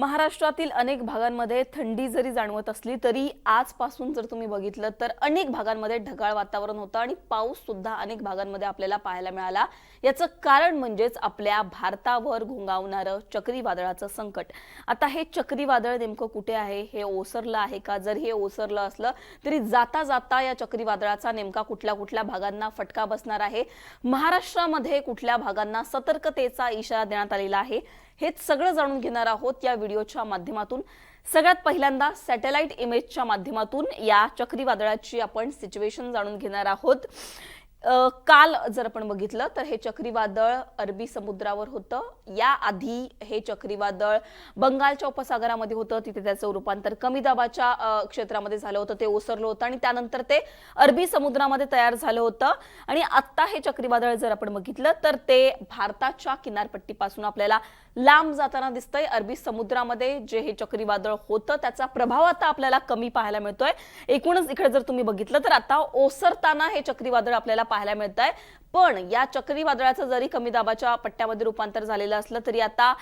महाराष्ट्रातील अनेक भागांमध्ये थंडी जरी जाणवत असली तरी आजपासून जर तुम्ही बघितलं तर अनेक भागांमध्ये ढगाळ वातावरण होतं आणि पाऊस सुद्धा अनेक भागांमध्ये आपल्याला पाहायला मिळाला। याचं कारण म्हणजेच आपल्या भारतावर घोंगावणारं चक्रीवादळाचं संकट। आता हे चक्रीवादळ नेमकं कुठे आहे, हे ओसरलं आहे का? जर हे ओसरलं असलं तरी जाता जाता या चक्रीवादळाचा नेमका कुठल्या भागांना फटका बसणार आहे, महाराष्ट्रामध्ये कुठल्या भागांना सतर्कतेचा इशारा देण्यात आलेला आहे, हेच सगळं जाणून घेणार आहोत या व्हिडिओच्या माध्यमातून। सगळ्यात पहिल्यांदा सॅटेलाइट इमेजच्या माध्यमातून या चक्रीवादळाची आपण सिच्युएशन जाणून घेणार आहोत। काल जर आपण बघितलं तर हे चक्रीवादळ अरबी समुद्रावर होतं। या आधी हे चक्रीवादळ बंगालच्या उपसागरामध्ये होतं, तिथे त्याचं रूपांतर कमी दाबाच्या क्षेत्रामध्ये झालं होतं, ते ओसरलं होतं आणि त्यानंतर ते अरबी समुद्रामध्ये तयार झालं होतं। आणि आता हे चक्रीवादळ जर आपण बघितलं तर ते भारताच्या किनारपट्टीपासून आपल्याला लांब जाताना दिसतंय। अरबी समुद्रामध्ये जे हे चक्रीवादळ होतं त्याचा प्रभाव आता आपल्याला कमी पाहायला मिळतोय। एकूणच इकडे जर तुम्ही बघितलं तर आता ओसरताना हे चक्रीवादळ आपल्याला पाहायला मिळतंय। पण या चक्रीवादळाचं जरी कमी दाबाच्या पट्ट्यामध्ये रूपांतर झालेलं असलं तरी आता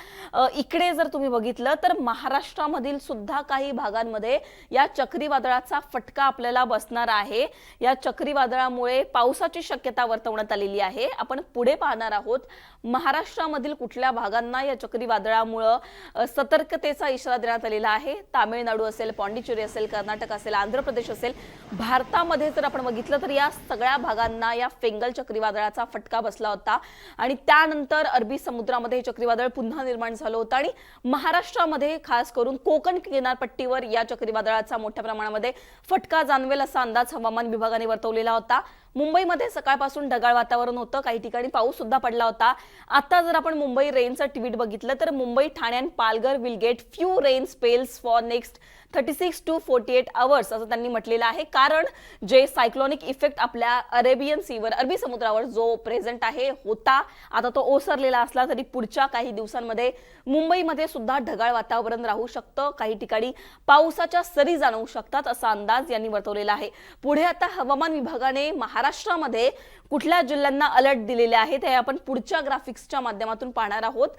इकडे जर तुम्ही बघितलं तर महाराष्ट्रामधील सुद्धा काही भागांमध्ये या चक्रीवादळाचा फटका आपल्याला बसणार आहे। या चक्रीवादळामुळे पावसाची शक्यता वर्तवण्यात आलेली आहे। आपण पुढे पाहणार आहोत महाराष्ट्रामधील कुठल्या भागांना या चक्रीवादळामुळे सतर्कतेचा इशारा देण्यात आलेला आहे। तामिळनाडू असेल, पॉंडिचेरी असेल, कर्नाटक असेल, आंध्र प्रदेश असेल, भारतामध्ये जर आपण बघितलं तर या सगळ्या भागांना या फेंगल चक्रीवादळाचा फटका बसला होता आणि त्यानंतर अरबी समुद्रामध्ये हे चक्रीवादळ पुन्हा निर्माण झालं होतं आणि महाराष्ट्रामध्ये खास करून कोकण किनारपट्टीवर या चक्रीवादळाचा मोठ्या प्रमाणामध्ये फटका जाणवेल असा अंदाज हवामान विभागाने वर्तवलेला होता। मुंबईमध्ये सकाळपासून ढगाळ वातावरण होतं, काही ठिकाणी पाऊस सुद्धा पडला होता। आता जर आपण मुंबई रेनचं ट्वीट बघितलं तर मुंबई, ठाणे आणि Palghar will get few rain spells for next 36 to 48 hours असं त्यांनी म्हटलेलं आहे। कारण जे सायक्लोनिक इफेक्ट आपल्या अरेबियन सीवर अरबी समुद्रावर जो प्रेझेंट आहे होता, आता तो ओसरलेला असला तरी पुढच्या काही दिवसांमध्ये मुंबईमध्ये सुद्धा ढगाळ वातावरण राहू शकतं, काही ठिकाणी पावसाच्या सरी जाणवू शकतात असा अंदाज यांनी वर्तवलेला आहे। पुढे आता हवामान विभागाने महाराष्ट्रामध्ये कुठल्या जिल्ह्यांना अलर्ट दिलेले आहेत हे आपण पुढच्या ग्राफिक्सच्या माध्यमातून पाहणार आहोत।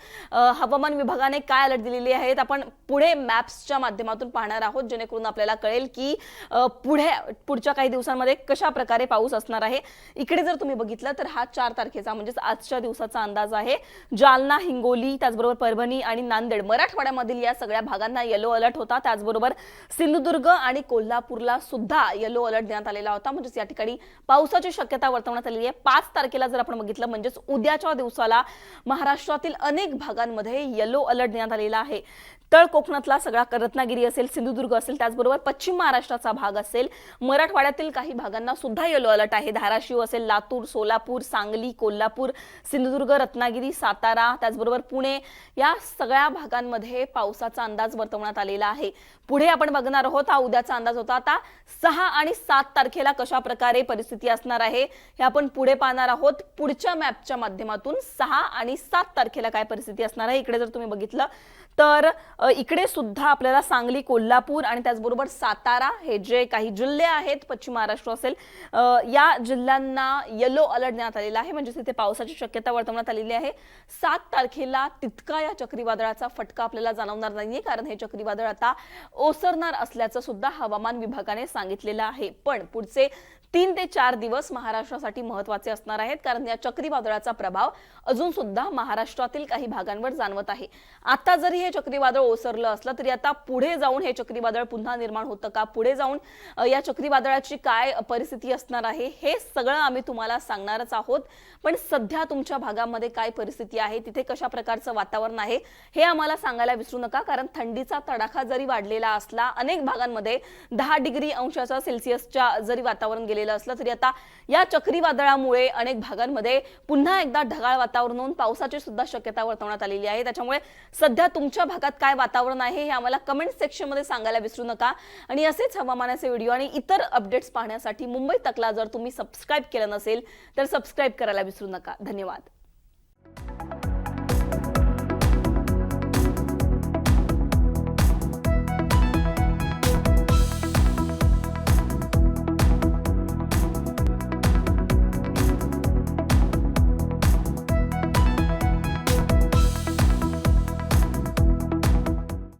हवामान विभागाने काय अलर्ट दिलेले आहेत आपण पुढे मॅप्सच्या माध्यमातून पाहणार आहोत, जेणेकरून आपल्याला कळेल की पुढच्या काही दिवसांमध्ये कशा प्रकारे पाऊस असणार आहे। इकडे जर तुम्ही बघितलं तर हा 4 तारखेचा म्हणजे आजच्या दिवसाचा अंदाज आहे। जालना, हिंगोली, त्याचबरोबर परभणी आणि नांदेड, मराठवाड्यामधील या सगळ्या भागांना येलो अलर्ट होता। त्याचबरोबर सिंधुदुर्ग आणि कोल्हापूरला सुद्धा येलो अलर्ट देण्यात आलेला होता, म्हणजे या ठिकाणी पावसाची शक्यता वर्तवण्यात आली आहे। 5 तारखेला जर आपण बघितलं म्हणजेच उद्याच्या दिवसाला महाराष्ट्रातील अनेक भागांमध्ये येलो अलर्ट देण्यात आलेला आहे। तळ कोकणातला सगळा रत्नागिरी असेल, सिंधुदुर्ग असेल, त्याचबरोबर पश्चिम महाराष्ट्राचा भाग असेल, मराठवाड्यातील काही भागांना सुद्धा येलो अलर्ट आहे। धाराशिव असेल, लातूर, सोलापूर, सांगली, कोल्हापूर, सिंधुदुर्ग, रत्नागिरी, सातारा, त्याचबरोबर पुणे या सगळ्या भागांमध्ये पावसाचा अंदाज वर्तवण्यात आलेला आहे। पुढे आपण बघणार आहोत, हा उद्याचा अंदाज होता। आता 6 आणि 7 तारखेला कशा प्रकारे परिस्थिती असणार आहे हे आपण पुढे पाहणार आहोत पुढच्या मॅपच्या माध्यमातून। 6 आणि 7 तारखेला काय परिस्थिती असणार आहे इकडे जर तुम्ही बघितलं तर इकडे सुद्धा आपल्याला सांगली, कोल्हापूर आणि त्याचबरोबर सातारा हे जे काही जिल्हे आहेत पश्चिम महाराष्ट्र असेल या जिल्ह्यांना येलो अलर्ट देण्यात आलेला आहे, म्हणजे तिथे पावसाची शक्यता वर्तवण्यात आलेली आहे। 7 तारखेला तितका या चक्रीवादळाचा फटका आपल्याला जाणवणार नाहीये, कारण हे चक्रीवादळ आता ओसरणार असल्याचं सुद्धा हवामान विभागाने सांगितलेलं आहे। पण पुढचे 3 ते 4 दिवस महाराष्ट्रासाठी महत्त्वाचे असणार आहेत, कारण या चक्रीवादळाचा प्रभाव अजून सुद्धा महाराष्ट्रातील काही भागांवर जाणवत आहे। आता जरी हे चक्रीवादळ ओसरलं असलं तरी आता पुढे जाऊन हे चक्रीवादळ पुन्हा निर्माण होतं का, पुढे जाऊन या चक्रीवादळाची काय परिस्थिती असणार आहे हे सगळं आम्ही तुम्हाला सांगणारच आहोत। पण सध्या तुमच्या भागामध्ये काय परिस्थिती आहे, तिथे कशा प्रकारचं वातावरण आहे हे आम्हाला सांगायला विसरू नका, कारण थंडीचा तडाखा जरी वाढलेला असला, अनेक भागांमध्ये 10 डिग्री अंशाचा सेल्सिअसच्या जरी वातावरण गेलेलं असलं तरी आता या चक्रीवादळामुळे अनेक भागांमध्ये पुन्हा एकदा ढगाळ वातावरण होऊन पावसाची सुद्धा शक्यता वर्तवण्यात आलेली आहे। त्याच्यामुळे सध्या तुमच्या भागात काय वातावरण आहे हे आम्हाला कमेंट सेक्शन मध्ये सांगायला विसरू नका। आणि असेच हवामानाचे व्हिडिओ आणि इतर अपडेट्स पाहण्यासाठी मुंबई तकला जर तुम्ही सबस्क्राइब केलं नसेल तर सबस्क्राइब करायला विसरू नका। धन्यवाद।